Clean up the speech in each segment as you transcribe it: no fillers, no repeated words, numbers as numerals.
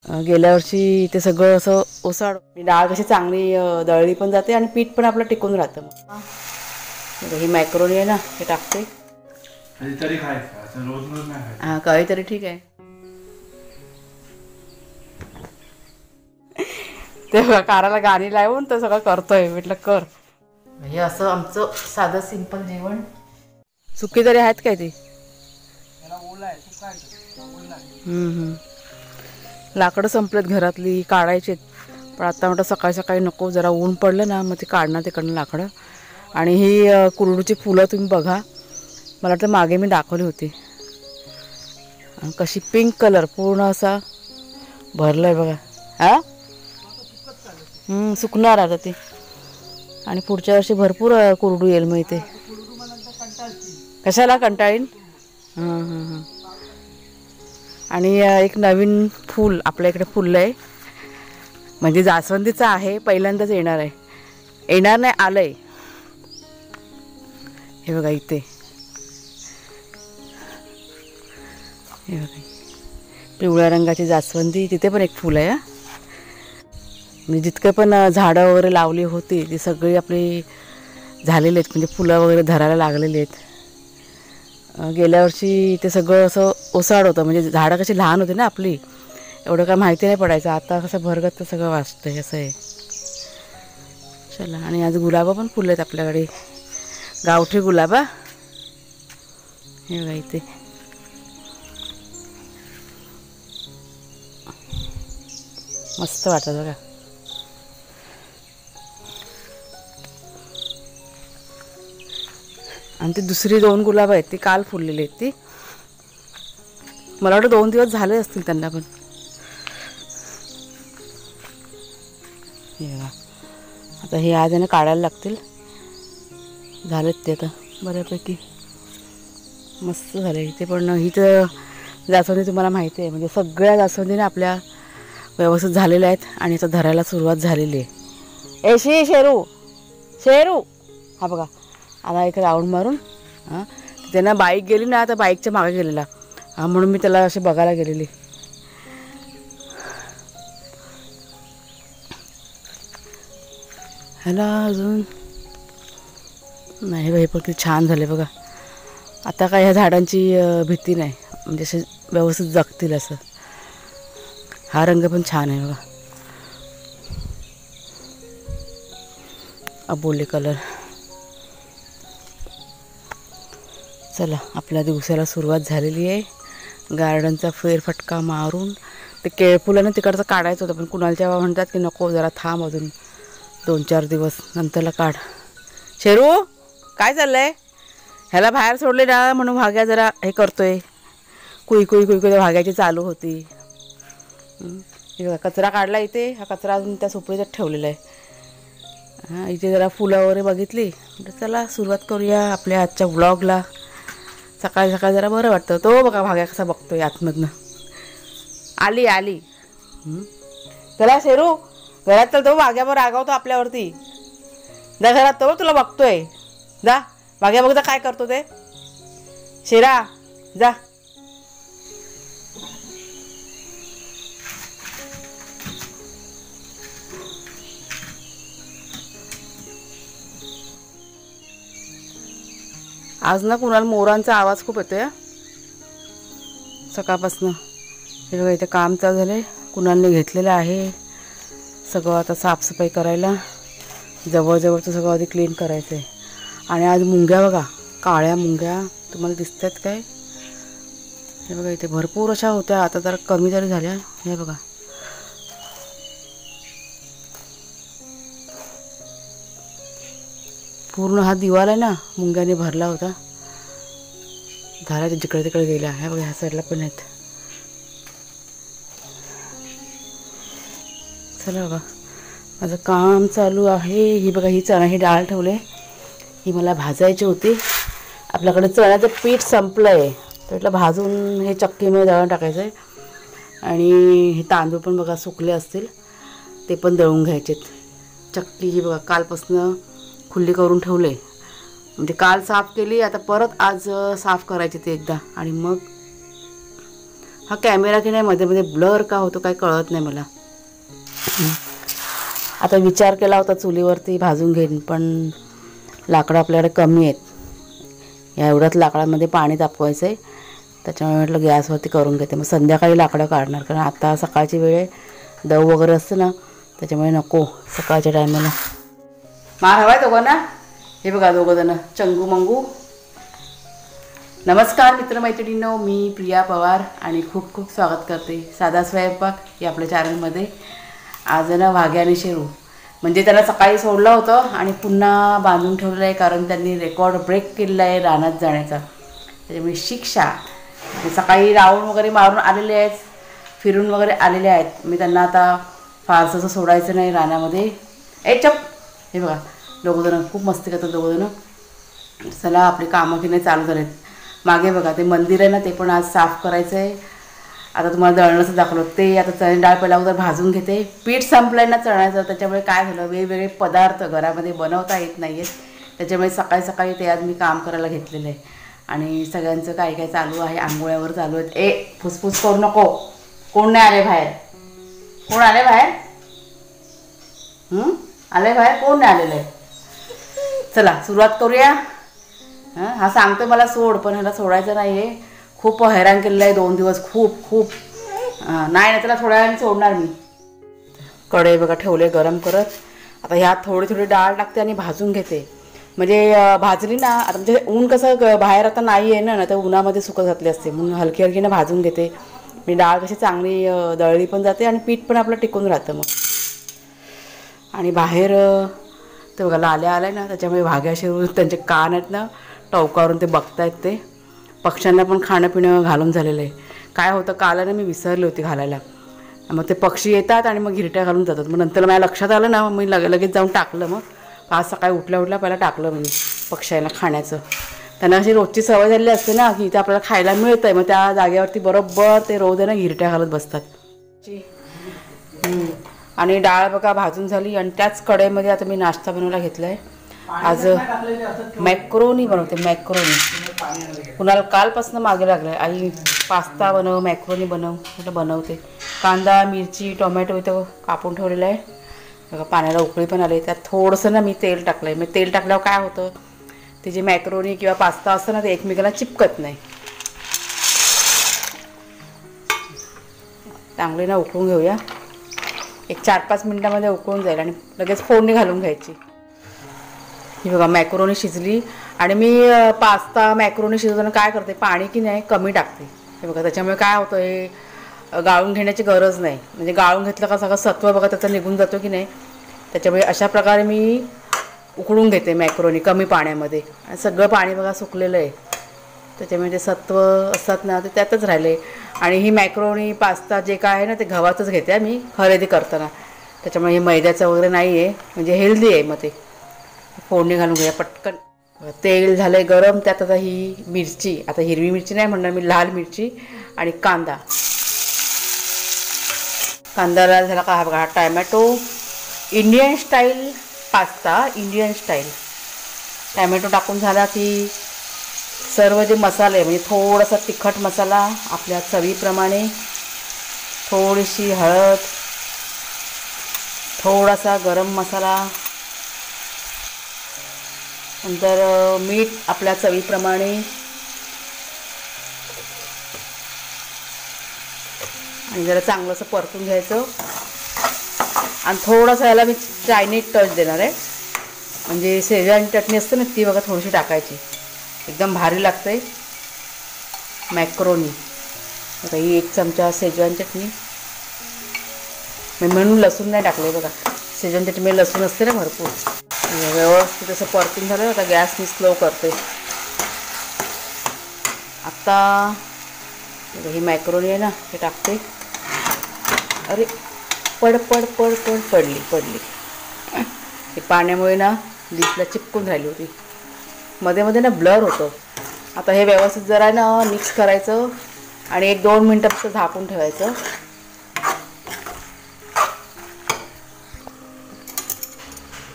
गेल्या वर्षी ते सगळं असं ओसाड, डाळ कशी चांगली दळली पण जाते आणि पीठ पण आपलं टिकून राहतं. मग ही मॅक्रोनी आहे ना, हे टाकते. कधीतरी खायचं, रोज रोज नाही खायचं. हां, कधीतरी ठीक आहे. ते काराला गाणी लावून तर सगळं करतोय. म्हटलं कर. हे असं आमचं साधं सिंपल जेवण. सुकी तरी आहेत काय ती? लाकडं संपलेत घरातली, काढायचेत. पण आता म्हटलं सकाळी सकाळी नको, जरा ऊन पडलं ना मग ते काढणार तिकडनं लाकडं. आणि ही कुरडूची फुलं तुम्ही बघा, मला वाटतं मागे मी दाखवली होती. कशी पिंक कलर पूर्ण असा भरलाय बघा. हा, सुकणार आता ते. आणि पुढच्या वर्षी भरपूर कुरडू येईल मग इथे. कशाला कंटाळीन. आणि एक नवीन फूल आपल्या इकडे फुललं आहे, म्हणजे जास्वंदीचं आहे. पहिल्यांदाच येणार आहे, येणार नाही, आलंय. हे बघा इथे, हे बघा पिवळ्या रंगाची जास्वंदी. तिथे पण एक फुल आहे. म्हणजे जितके पण झाडं वगैरे लावली होती ती सगळी आपली झालेली आहेत, म्हणजे फुलं वगैरे धरायला लागलेली आहेत. गेल्या वर्षी ते सगळं असं ओसाड होतं, म्हणजे झाडं कशी लहान होती ना आपली, एवढं काय माहिती नाही पडायचं. आता कसं भरगत तर सगळं वाचतंय असं आहे. चला, आणि आज गुलाबं पण फुलं आहेत आपल्याकडे, गावठी गुलाबा. हे बघा इथे मस्त वाटत बघा. आणि ती दुसरी 2 गुलाब आहेत ती काल फुललेली आहेत. ती मला वाटतं 2 दिवस झाले असतील त्यांना पण. हे बघा, आता हे आज यांना काढायला लागतील. झालेत ते आता बऱ्यापैकी, मस्त झाले. इथे पण ही तर जास्वंदी तुम्हाला माहिती आहे, म्हणजे सगळ्या जास्वंदीने आपल्या व्यवस्थित झालेल्या आहेत आणि आता धरायला सुरुवात झालेली आहे. शेरू शेरू, हा बघा आला एक राऊंड मारून. हां, त्यांना बाईक गेली ना, आता बाईकच्या मागे गेलेला. म्हणून मी त्याला असे बघायला गेलेली. ह्याला अजून नाही, हे पण छान झाले बघा. आता काय ह्या झाडांची भीती नाही, म्हणजे असे व्यवस्थित जगतील असं. हा रंग पण छान आहे बघा, अबोली कलर. चला, आपल्या दिवसाला सुरुवात झालेली आहे. गार्डनचा फेरफटका मारून ते केळफुलानं तिकडचं काढायचं होतं, पण कुणालच्या म्हणतात की नको, जरा थांब अजून 2-4 दिवस नंतरला काढ. शेरू काय चाललंय? ह्याला बाहेर सोडले ना म्हणून भाग्या जरा हे करतोय, कुई कुई कुई कुई भाग्याची चालू होती. कचरा काढला इथे, हा कचरा अजून त्या सुपडीच्यात ठेवलेला आहे. हां, इथे जरा फुलं वगैरे बघितली. चला सुरुवात करूया आपल्या आजच्या व्लॉगला. सकाळी सकाळी जरा बरं वाटतं. तो बघा भाग्या कसा बघतोय आतमधनं. आली आली. चला शेरू घरात, तर तो भाग्यावर रागावतो आपल्यावरती. जा घरात, तो तुला बघतोय. जा भाग्या, बघ जा काय करतो ते. शेरा जा. आज ना कुणाला मोरांचा आवाज खूप येतोय सकाळपासून. हे बघा इथे काम चालू झालं आहे, कुणालने घेतलेलं आहे सगळं आता साफसफाई करायला. जवळजवळचं सगळं आधी क्लीन करायचं आहे. आणि आज मुंग्या बघा, काळ्या मुंग्या तुम्हाला दिसत आहेत काय? हे बघा इथे भरपूर अशा होत्या, आता जरा कमी जरी झाल्या. हे बघा पूर्ण हा दिवाल आहे ना मुंग्याने भरला होता. झाला ते जिकडे तिकडे गेल्या. हे बघा ह्या साईडला पण आहेत. चला बघा, माझं काम चालू आहे. ही बघा ही चण्याची डाळ ठेवले, ही मला भाजायची होती. आपल्याकडे चण्याचं पीठ संपलं आहे, तर भाजून हे चक्कीमध्ये दळून टाकायचं आहे. आणि हे तांदूळ पण बघा सुकले असतील, ते पण दळून घ्यायचेत. चक्की ही बघा कालपासनं खुल्ली करून ठेवले, म्हणजे काल साफ केली, आता परत आज साफ करायची ते एकदा. आणि मग हा कॅमेरा की नाही मध्ये मध्ये ब्लर का होतो काय कळत नाही मला. आता विचार केला होता चुलीवरती भाजून घेईन, पण लाकडं आपल्याकडे कमी आहेत. या एवढ्याच लाकडामध्ये पाणी तापवायचं आहे, त्याच्यामुळे म्हटलं गॅसवरती करून घेते. मग संध्याकाळी लाकडं काढणार, कारण आता सकाळची वेळ दव वगैरे असते ना, त्याच्यामुळे नको सकाळच्या टायमाला. मार हवाय दोघं ना. हे बघा दोघं जण चंगू मंगू. नमस्कार मित्रमैत्रिणींनो, मी प्रिया पवार आणि खूप खूप स्वागत करते साधा स्वयंपाक या आपल्या चॅनलमध्ये. आज ना वाघ्या आणि शेरू, म्हणजे त्यांना सकाळी सोडलं होतं आणि पुन्हा बांधून ठेवलेलं आहे, कारण त्यांनी रेकॉर्ड ब्रेक केलेला आहे रानात जाण्याचा. त्याच्यामुळे शिक्षा. सकाळी राऊंड वगैरे मारून आलेले आहेत, फिरून वगैरे आलेले आहेत. मी त्यांना आता फारसं असं सोडायचं नाही रानामध्ये. चप. हे बघा दोघंजणं खूप मस्ती करतात दोघंजणं. चला आपली कामं की नाही चालू झालेत. मागे बघा ते मंदिर आहे ना, ते पण आज साफ करायचं आहे. आता तुम्हाला दळणंच दाखवलं ते. आता चणे डाळ पहिला अगोदर भाजून घेते. पीठ संपलंय ना चण्याचं, त्याच्यामुळे काय झालं वेगवेगळे पदार्थ घरामध्ये बनवता येत नाही आहेत. त्याच्यामुळे सकाळी सकाळी ते आज मी काम करायला घेतलेलं आहे. आणि सगळ्यांचं काय काय चालू आहे, आंघोळ्यावर चालू आहेत. फुसफुस करू नको. कोण नाही आले बाहेर? कोण आले बाहेर? आले बाहेर? कोण नाही आलेलं आहे? चला सुरुवात करूया. हा सांगतो मला सोड, पण ह्याला सोडायचं नाही आहे. खूप हैराण केलेलं आहे 2 दिवस, खूप खूप. नाही त्याला थोड्या वेळाने सोडणार मी. कढई बघा ठेवले गरम करत. आता ह्यात थोडी थोडी डाळ टाकते आणि भाजून घेते. म्हणजे भाजली ना, आता म्हणजे ऊन कसं बाहेर आता नाही आहे ना, तर उन्हामध्ये सुकत घातली असते, म्हणून हलकी हलकीनं भाजून घेते. म्हणजे डाळ कशी चांगली दळली पण जाते आणि पीठ पण आपलं टिकून राहतं मग. आणि बाहेर ते बघा लाल्या आल्या ना, त्याच्यामुळे वाघ्या शेरू त्यांचे कान आहेत ना टवकावरून ते बघतायत. ते पक्ष्यांना पण खाणं पिणं घालून झालेलं आहे. काय होतं काल ना मी विसरली होती घालायला. मग ते पक्षी येतात आणि मग घिरट्या घालून जातात. मग नंतर माझ्या लक्षात आलं ना, मग मी लगेच जाऊन टाकलं. मग आज सकाळी उठल्या पहिला टाकलं मी पक्ष्यांना खाण्याचं. त्यांना अशी रोजची सवय झालेली असते ना, की इथे आपल्याला खायला मिळतं आहे. मग त्या जागेवरती बरोबर ते रोज आहे ना घिरट्या घालत बसतात. आणि डाळ बघा भाजून झाली. आणि त्याच कढईमध्ये आता मी नाश्ता बनवायला घेतला आहे. आज मॅक्रोनी बनवते. मॅक्रोनी कुणाला कालपासून मागे लागलं आहे, आई पास्ता बनव, मॅक्रोनी बनव. म्हटलं बनवते. कांदा मिरची टोमॅटो इथं कापून ठेवलेलं आहे बघा. पाण्याला उकळी पण आली. त्यात थोडंसं ना मी तेल टाकलं आहे. मग तेल टाकल्यावर काय होतं, ते जे मॅक्रोनी किंवा पास्ता असतं ना, ते एकमेकांना चिपकत नाही. चांगले ना उकळून घेऊया. एक 4-5 मिनटामध्ये उकळून जाईल आणि लगेच फोडणी घालून घ्यायची. ही बघा मॅक्रोनी शिजली. आणि मी पास्ता मॅक्रोनी शिजवताना काय करते, पाणी की नाही कमी टाकते. हे बघा त्याच्यामुळे काय होतं, हे गाळून घेण्याची गरज नाही. म्हणजे गाळून घेतलं का सगळं सत्व बघा त्याचं निघून जातो की नाही. त्याच्यामुळे अशा प्रकारे मी उकळून घेते मॅक्रोनी कमी पाण्यामध्ये. आणि सगळं पाणी बघा सुकलेलं आहे, त्याच्यामुळे ते सत्व असतात ना ते त्यातच राहिले. आणि ही मॅक्रोनी पास्ता जे काय आहे ना, ते गव्हाचंच घेते मी खरेदी करताना. त्याच्यामुळे हे मैद्याचं वगैरे नाही आहे, म्हणजे हेल्दी आहे. मग ते फोडणी घालून घ्या पटकन. तेल झालं आहे गरम. त्यात आता ही मिरची, आता हिरवी मिरची नाही म्हणणार मी, लाल मिरची आणि कांदा. कांदा लाल झाला का हा बघा tomato. Indian style pasta, Indian style. Tomato टाकून झाला की सर्व जे मसाले, म्हणजे थोडासा तिखट मसाला आपल्या चवीप्रमाणे, थोडीशी हळद, थोडासा गरम मसाला, नंतर मीठ आपल्या चवीप्रमाणे. आणि जरा चांगलं असं परतून घ्यायचं. आणि थोडासा याला मी चायनीज टच देणार आहे, म्हणजे शेजवान चटणी असते ना ती बघा थोडीशी टाकायची. एकदम भारी लागते मॅक्रोनी. आता ही 1 चमचा शेजवान चटणी. मी म्हणून लसूण नाही टाकलं बघा, शेजवान चटणी लसूण असते ना भरपूर. व्यवस्थित असं परतून झालं. आता गॅस मी स्लो करते. आता ही मॅक्रोनी आहे ना हे टाकते. अरे पड पड पड पड पडली पडली. हे पाण्यामुळे ना डिशला चिपकून राहिली होती, मध्ये मध्ये ना ब्लर होतं. आता हे व्यवस्थित जरा ना मिक्स करायचं आणि 1-2 मिनटं फक्त झाकून ठेवायचं.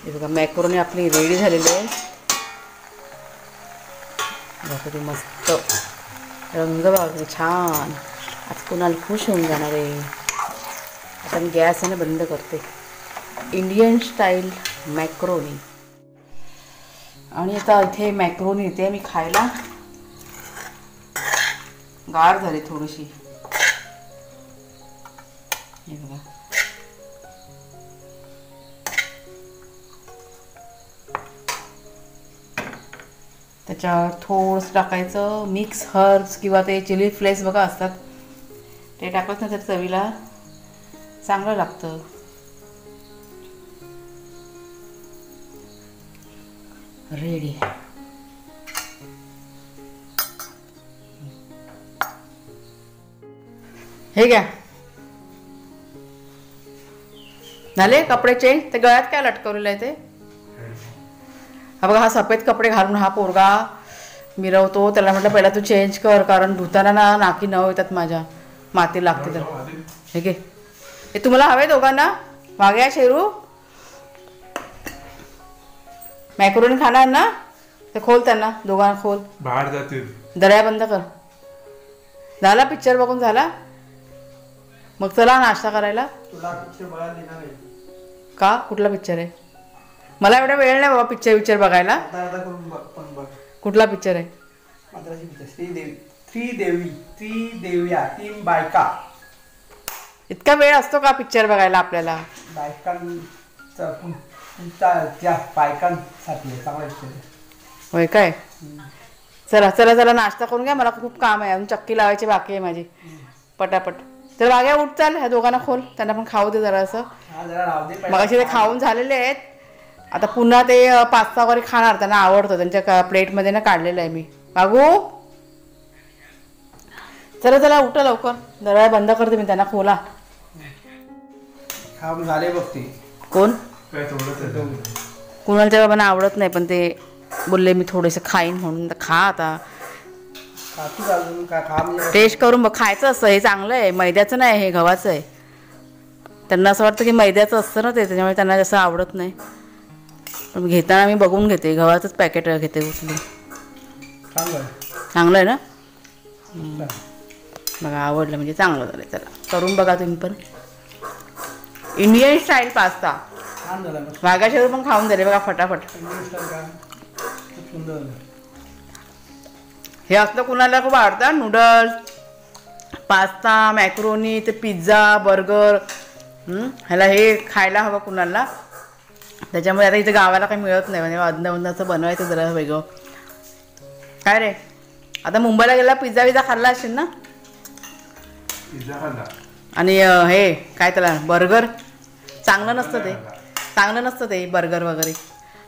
हे बघा मॅक्रोनी आपली रेडी झालेली आहे. बघा किती मस्त रंग बघा छान. कुणाल खुश होऊन जाणार आहे. आता मी गॅस आहे ना बंद करते. Indian style macaroni. आणि आता इथे मॅक्रोनी येते मी खायला. गार झाली थोडीशी. हे बघा. त्याच्यावर थोडंसं टाकायचं मिक्स हर्ब्स किंवा ते चिली फ्लेक्स बघा असतात ते टाकत ना तर चवीला चांगलं लागतं. रेडी. हे घ्या. झाले कपडे चेंज. ते गळ्यात काय लटकवलेलं आहे ते. हा बघा हा सफेद कपडे घालून हा पोरगा मिरवतो. त्याला म्हटलं पहिला तू चेंज कर कारण धुताना ना नाकी नव येतात माझ्या माती लागते तर. हे घे. हे तुम्हाला हवे दोघांना. मागे या शेरू. मॅक्रोनी खाणार ना ते खोल त्यांना दोघांना खोल. बाहेर जातील. दर्या बंद कर. झाला पिक्चर बघून झाला. मग चला नाश्ता करायला. तुला पिक्चर बघायला देणार नाही का. कुठला पिक्चर आहे. मला एवढा वेळ नाही बाबा पिक्चर बघायला. आता करून बघ पण बघ. कुठला पिक्चर आहे. मात्राची पिक्चर त्रिदेव्या 3 बायका. इतका वेळ असतो का पिक्चर बघायला आपल्याला. बायकांचा त्या बायकांसाठी चांगला पिक्चर. होय काय. चला चला चला नाश्ता करून घ्या. मला खूप काम आहे अजून. चक्की लावायची बाकी आहे माझी पटापट. तर बाग्या उठ चाल. ह्या दोघांना खोल. त्यांना पण खाऊ दे जरा असं. मगाशी ते खाऊन झालेले आहेत. आता पुन्हा ते पास्ता वगैरे खाणार. त्यांना आवडतं. त्यांच्या प्लेटमध्ये ना काढलेलं आहे मी. बागू चला चला उठा लवकर. दरवाजा बंद करते मी. त्यांना खोला. खाऊन झाले बघते. कोण. काय थोडं कुणालच्या बाबांना आवडत नाही पण ते बोलले मी थोडेसे खाईन म्हणून. खा आता. टेस्ट करून बघ. खायचं असतं हे. चांगलं आहे. मैद्याचं नाही हे गव्हाचं आहे. त्यांना असं वाटतं की मैद्याचं असतं ना ते त्याच्यामुळे त्यांना जास्त आवडत नाही. पण घेताना मी बघून घेते. गव्हाचंच पॅकेट घेते उचलून. चांगलं आहे ना. बघा आवडलं म्हणजे चांगलं झालं. चला करून बघा तुम्ही पण. Indian style pasta. वाघाशेवर पण खाऊन दिले बघा फटाफट. हे असलं कुणाला खूप आवडतं. नूडल्स पास्ता मॅक्रोनी ते पिझ्झा बर्गर. ह्याला हे खायला हवं कुणाला. त्याच्यामुळे आता इथे गावाला काही मिळत नाही म्हणजे अदनावंदाचं बनवायचं जरा वेगळं. काय रे आता मुंबईला गेला पिझ्झा विझ्झा खाल्ला असेल ना. पिझ्झा खाल्ला. आणि हे काय त्याला बर्गर चांगलं नसतं ते. चांगलं नसतं ते बर्गर वगैरे.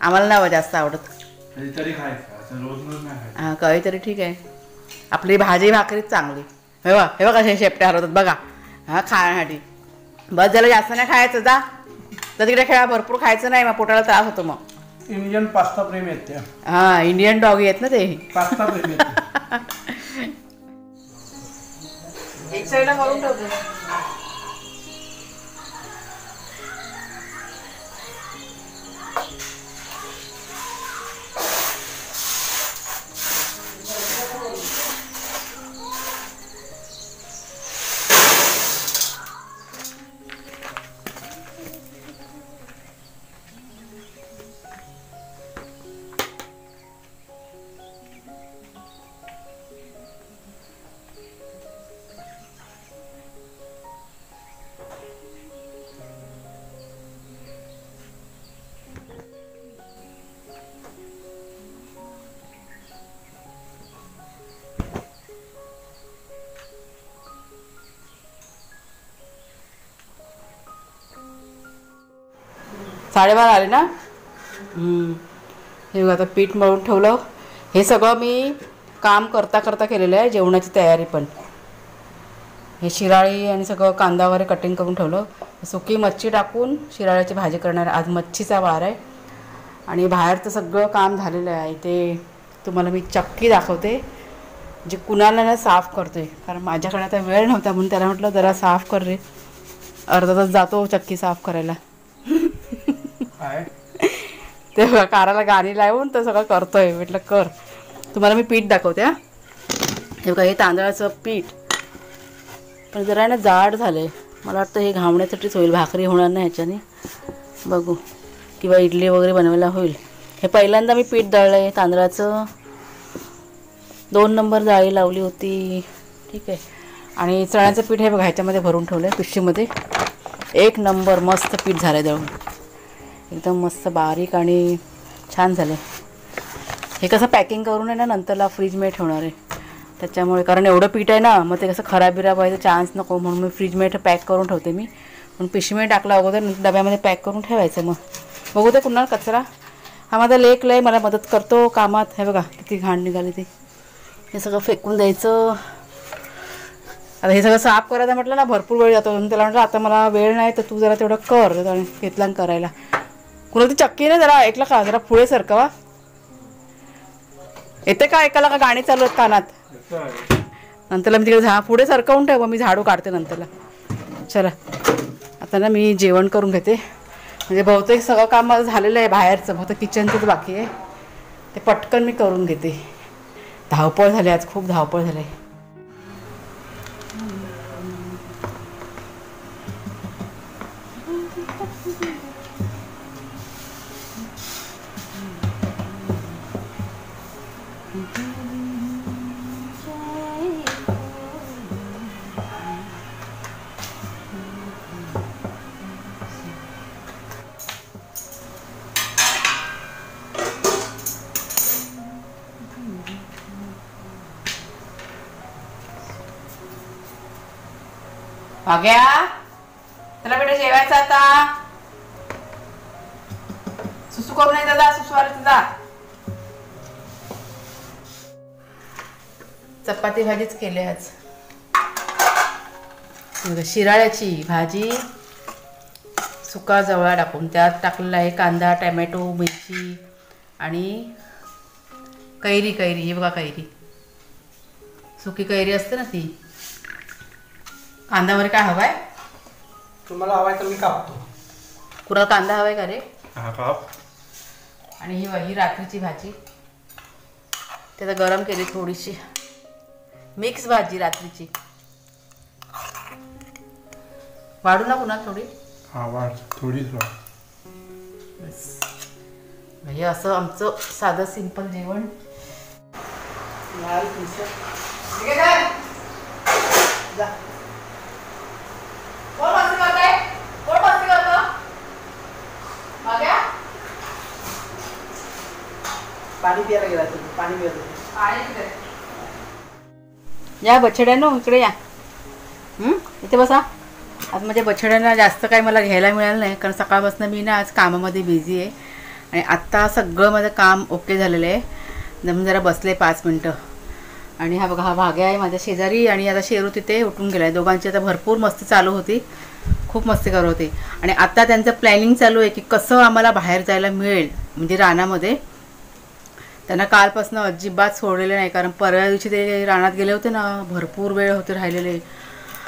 आम्हाला नाही जास्त आवडत. कधीतरी खायचं रोज रोज नाही खायचं. हां कधीतरी ठीक आहे. आपली भाजी भाकरीच चांगली. हे बघा कसे शेपट्या हरवतात बघा. हां खाण्यासाठी. बस झालं जास्त नाही खायचं. जा तर तिकडे खेळा. भरपूर खायचं नाही मग पोटाला त्रास होतो मग. इंडियन पास्ता प्रेम येते. हां इंडियन डॉगी आहेत ना ते. पास्ता प्रेम येते. एक साईडला करून ठेवतो. साडेबारा आले ना. हे बघा आता पीठ मळून ठेवलं. हे सगळं मी काम करता करता केलेलं आहे. जेवणाची तयारी पण. हे शिराळी आणि सगळं कांदा वगैरे कटिंग करून ठेवलं. सुकी मच्छी टाकून शिराळ्याची भाजी करणार. आज मच्छीचा वार आहे. आणि बाहेरचं सगळं काम झालेलं आहे. ते तुम्हाला मी चक्की दाखवते जे कुणाला ना साफ करते. कारण माझ्याकडे आता वेळ नव्हता म्हणून त्याला म्हटलं जरा साफ कर रे. अर्धा तास जातो चक्की साफ करायला. ते काराला गाणी लावून तर सगळं करतोय. म्हटलं कर. तुम्हाला मी पीठ दाखवते. हे बघा हे तांदळाचं पीठ पण जरा ना जाड झालं आहे. मला वाटतं हे घावण्यासाठीच होईल, भाकरी होणार नाही ह्याच्याने. बघू, किंवा इडली वगैरे बनवायला होईल. हे पहिल्यांदा मी पीठ दळलं आहे तांदळाचं. 2 नंबर जाळी लावली होती. ठीक आहे. आणि चण्याचं पीठ हे बघा ह्याच्यामध्ये भरून ठेवलं आहे पिशवीमध्ये. 1 नंबर मस्त पीठ झालं आहे दळून, एकदम मस्त बारीक आणि छान झालं आहे. हे कसं पॅकिंग करून आहे ना नंतरला फ्रीजमध्ये ठेवणार आहे. त्याच्यामुळे कारण एवढं पीठ आहे ना, मग ते कसं खराब बिराब व्हायचा चान्स नको म्हणून मी फ्रीजमध्ये पॅक करून ठेवते मी. पण पिशवीमध्ये टाकला अगोदर, डब्यामध्ये पॅक करून ठेवायचं. मग बघू ते कुणाला कचरा. हा माझा लेक लय मला मदत करतो कामात. हे बघा किती घाण निघाली ते. हे सगळं फेकून द्यायचं. आता हे सगळं साफ करायचं म्हटलं ना भरपूर वेळ जातो. त्याला म्हटलं आता मला वेळ नाही तर तू जरा तेवढं कर. घेतला करायला. कुणा ती चक्की ना जरा ऐकलं का, जरा पुढे सरकवा. येते का ऐकायला का गाणी चालू आहेत कानात? नंतरला मी तिकडे पुढे सरकवून ठेव, मी झाडू काढते नंतरला. चला आता ना मी जेवण करून घेते. म्हणजे बहुतेक सगळं काम माझं झालेलं आहे बाहेरचं, फक्त किचनचंच बाकी आहे. ते पटकन मी करून घेते. धावपळ झाली आज, खूप धावपळ झाली. भाग्या, त्याला बेटा जेवायचं आता. सुसू करून नाही दादा, सुसवार तुझा. चपाती भाजीच केली आज. शिराळ्याची भाजी सुका जवळा टाकून त्यात टाकलेला आहे कांदा, टॅमॅटो, मिरची आणि कैरी. कैरी ही बघा, कैरी सुकी कैरी असते ना ती. कांदा वगैरे काय हवाय तुम्हाला? हवाय तर मी कापतो. कुणाला कांदा हवाय का रे? हा काप. आणि ही रात्रीची भाजी त्याला गरम केली थोडीशी. मिक्स भाजी रात्रीची. वाढू ना पुन्हा थोडी? हा वाढ, थोडीच वाढ. हे असं आमचं साधं सिंपल जेवण. पाणी प्यायला गेला तुम्ही? पाणी पिया. या बछड्यानो इकडे या. इथे बसा. आज माझ्या बछड्यांना जास्त काही मला घ्यायला मिळालं नाही, कारण सकाळपासून मी ना आज कामामध्ये बिझी आहे. आणि आत्ता सगळं माझं काम ओके झालेलं आहे. जमून जरा बसले 5 मिनटं. आणि हा बघा, हा भाग्या आहे माझ्या शेजारी. आणि आता शेरू तिथे उठून गेला आहे. दोघांची आता भरपूर मस्ती चालू होती, खूप मस्ती करत होती. आणि आता त्यांचं प्लॅनिंग चालू आहे की कसं आम्हाला बाहेर जायला मिळेल, म्हणजे रानामध्ये. त्यांना कालपासून अजिबात सोडलेलं नाही, कारण परवा दिवशी ते रानात गेले होते ना, भरपूर वेळ होते राहिलेले.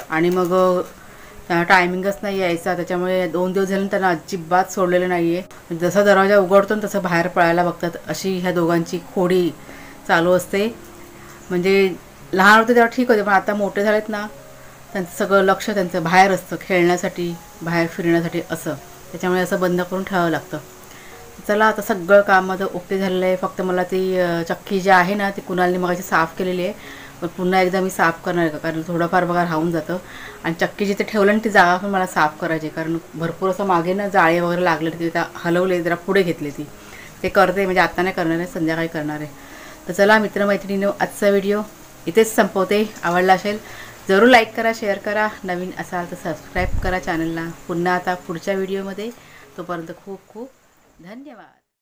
आणि मग त्यांना टायमिंगच नाही यायचा, त्याच्यामुळे 2 दिवस झाले त्यांना अजिबात सोडलेलं नाही आहे. जसा दरवाजा उघडतो तसं बाहेर पळायला बघतात, अशी ह्या दोघांची खोडी चालू असते. म्हणजे लहान होते तेव्हा ठीक होते, पण आता मोठे झालेत ना, त्यांचं सगळं लक्ष त्यांचं बाहेर असतं, खेळण्यासाठी, बाहेर फिरण्यासाठी असं. त्याच्यामुळे असं बंद करून ठेवावं लागतं. चला आता सगळं काम माझं ओके झालेलं आहे. फक्त मला ती चक्की जी आहे ना, ती कुणालने मगाशी साफ केलेली आहे. पण पुन्हा एकदा मी साफ करणार आहे, कारण थोडंफार बघा राहून जातं. आणि चक्की जिथे ठेवलं ना ती जागा पण मला साफ करायची, कारण भरपूर असं मागे ना जाळे वगैरे लागले, ते हलवले, जरा पुढे घेतले. ते करते, म्हणजे आत्ता नाही करणार आहे, संध्याकाळी करणार आहे. तर चला मित्रमैत्रिणींनो, आजचा व्हिडिओ इथेच संपवते. आवडला असेल जरूर लाईक करा, शेअर करा. नवीन असाल तर सबस्क्राईब करा चॅनलला. पुन्हा आता पुढच्या व्हिडिओमध्ये. तोपर्यंत खूप खूप धन्यवाद.